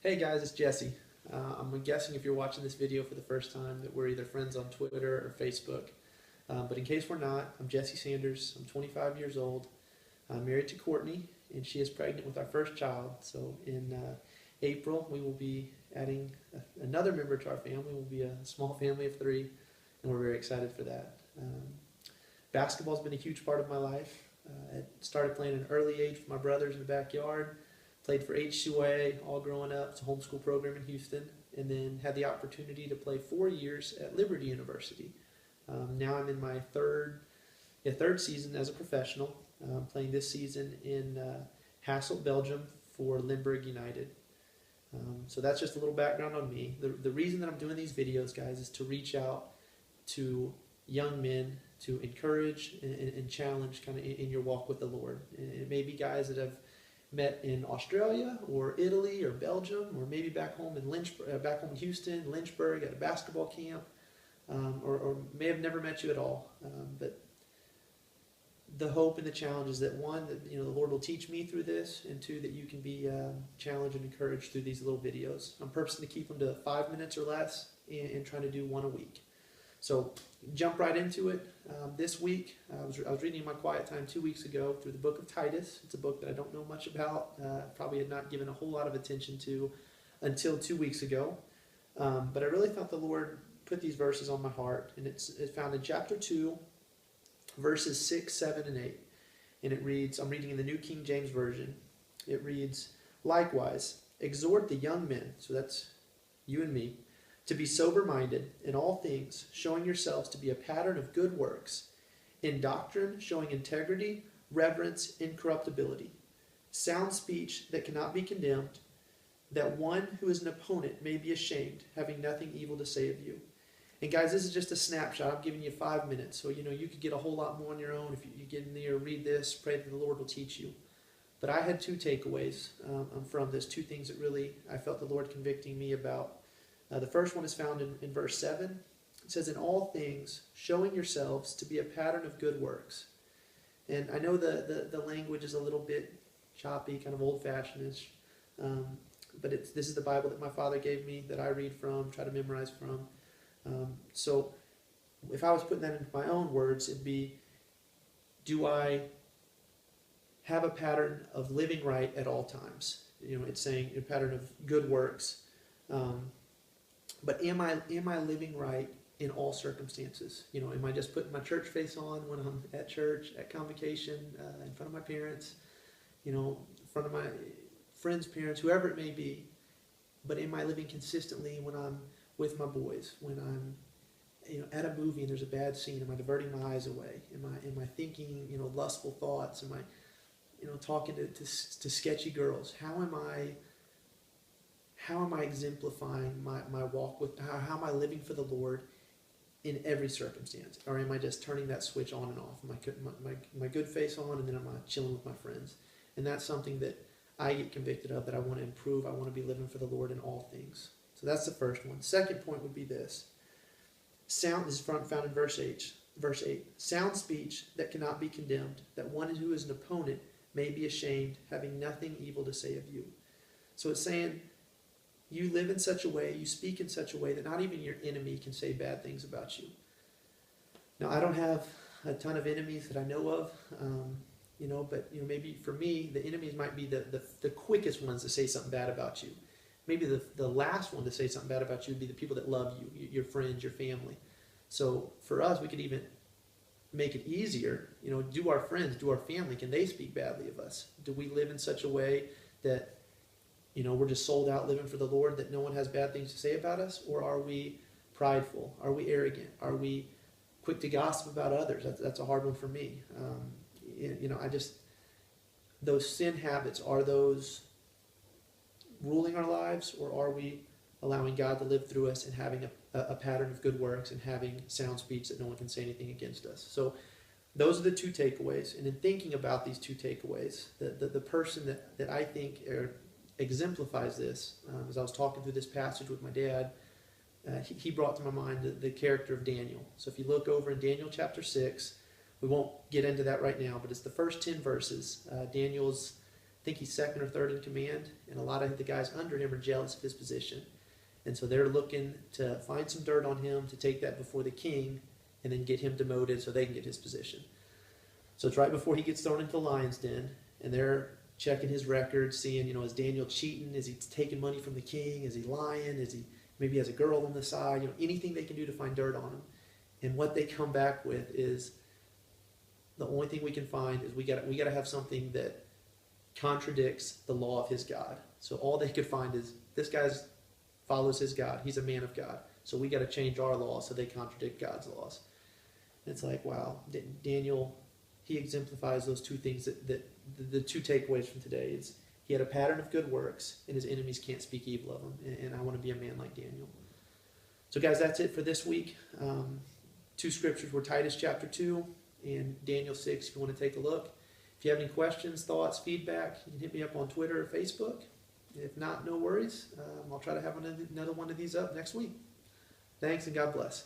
Hey guys, it's Jesse. I'm guessing if you're watching this video for the first time that we're either friends on Twitter or Facebook. But in case we're not, I'm Jesse Sanders. I'm 25 years old. I'm married to Courtney, and she is pregnant with our first child. So in April, we will be adding another member to our family. We'll be a small family of three, and we're very excited for that. Basketball's been a huge part of my life. I started playing at an early age with my brothers in the backyard. Played for H2A all growing up. It's a homeschool program in Houston. And then had the opportunity to play 4 years at Liberty University. Now I'm in my third season as a professional. Playing this season in Hasselt, Belgium for Limburg United. So that's just a little background on me. The reason that I'm doing these videos, guys, is to reach out to young men, to encourage and challenge kind of in your walk with the Lord. And it may be guys that have met in Australia or Italy or Belgium, or maybe back home in back home in Houston, Lynchburg at a basketball camp, or may have never met you at all. But the hope and the challenge is that one, that the Lord will teach me through this, and two, that you can be challenged and encouraged through these little videos. I'm purposing to keep them to 5 minutes or less, and trying to do one a week. So jump right into it. This week, I was reading in my quiet time 2 weeks ago through the book of Titus. It's a book that I don't know much about, probably had not given a whole lot of attention to until 2 weeks ago. But I really thought the Lord put these verses on my heart, and it's found in chapter 2, verses 6, 7, and 8. And it reads, I'm reading in the New King James Version. It reads, "Likewise, exhort the young men," so that's you and me, "to be sober-minded in all things, showing yourselves to be a pattern of good works, in doctrine showing integrity, reverence, incorruptibility, sound speech that cannot be condemned, that one who is an opponent may be ashamed, having nothing evil to say of you." And guys, this is just a snapshot. I'm giving you 5 minutes, so you could get a whole lot more on your own if you get in there, read this, pray that the Lord will teach you. But I had two takeaways from this, two things that really I felt the Lord convicting me about. The first one is found in verse 7. It says, "In all things, showing yourselves to be a pattern of good works." And I know the language is a little bit choppy, kind of old-fashioned-ish, but this is the Bible that my father gave me, that I read from, try to memorize from. So if I was putting that into my own words, it'd be, do I have a pattern of living right at all times? It's saying a pattern of good works. But am I living right in all circumstances? Am I just putting my church face on when I'm at church, at convocation, in front of my parents, in front of my friends' parents, whoever it may be? But am I living consistently when I'm with my boys, when I'm at a movie and there's a bad scene? Am I diverting my eyes away? Am I thinking lustful thoughts? Am I talking to sketchy girls? How am I exemplifying my walk with, how am I living for the Lord in every circumstance? Or am I just turning that switch on and off? Am I my good face on, and then am I chilling with my friends? And that's something that I get convicted of, that I want to improve. I want to be living for the Lord in all things. So that's the first one. Second point would be this. This is found in verse 8. "Sound speech that cannot be condemned, that one who is an opponent may be ashamed, having nothing evil to say of you." So it's saying, you live in such a way, you speak in such a way that not even your enemy can say bad things about you. Now, I don't have a ton of enemies that I know of, but maybe for me, the enemies might be the quickest ones to say something bad about you. Maybe the last one to say something bad about you would be the people that love you, your friends, your family. So for us, we could even make it easier. Do our friends, do our family, can they speak badly of us? Do we live in such a way that we're just sold out living for the Lord, that no one has bad things to say about us? Or are we prideful? Are we arrogant? Are we quick to gossip about others? That's a hard one for me. Those sin habits, are those ruling our lives, or are we allowing God to live through us and having a pattern of good works and having sound speech that no one can say anything against us? So those are the two takeaways. And in thinking about these two takeaways, the person that I think exemplifies this, as I was talking through this passage with my dad, he brought to my mind the character of Daniel. So if you look over in Daniel chapter 6, we won't get into that right now, but it's the first 10 verses. Daniel's think he's second or third in command, and a lot of the guys under him are jealous of his position. And so they're looking to find some dirt on him to take that before the king and then get him demoted so they can get his position. So it's right before he gets thrown into the lion's den, and they're checking his record, seeing, is Daniel cheating? Is he taking money from the king? Is he lying? Is he maybe has a girl on the side? Anything they can do to find dirt on him. And what they come back with is the only thing we can find is we got to have something that contradicts the law of his God. So all they could find is this guy follows his God. He's a man of God. So we got to change our laws so they contradict God's laws. And it's like, wow, Daniel, he exemplifies those two things that the two takeaways from today is he had a pattern of good works and his enemies can't speak evil of him. And I want to be a man like Daniel. So guys, that's it for this week. Two scriptures were Titus chapter 2 and Daniel 6 if you want to take a look. If you have any questions, thoughts, feedback, you can hit me up on Twitter or Facebook. If not, no worries. I'll try to have another one of these up next week. Thanks and God bless.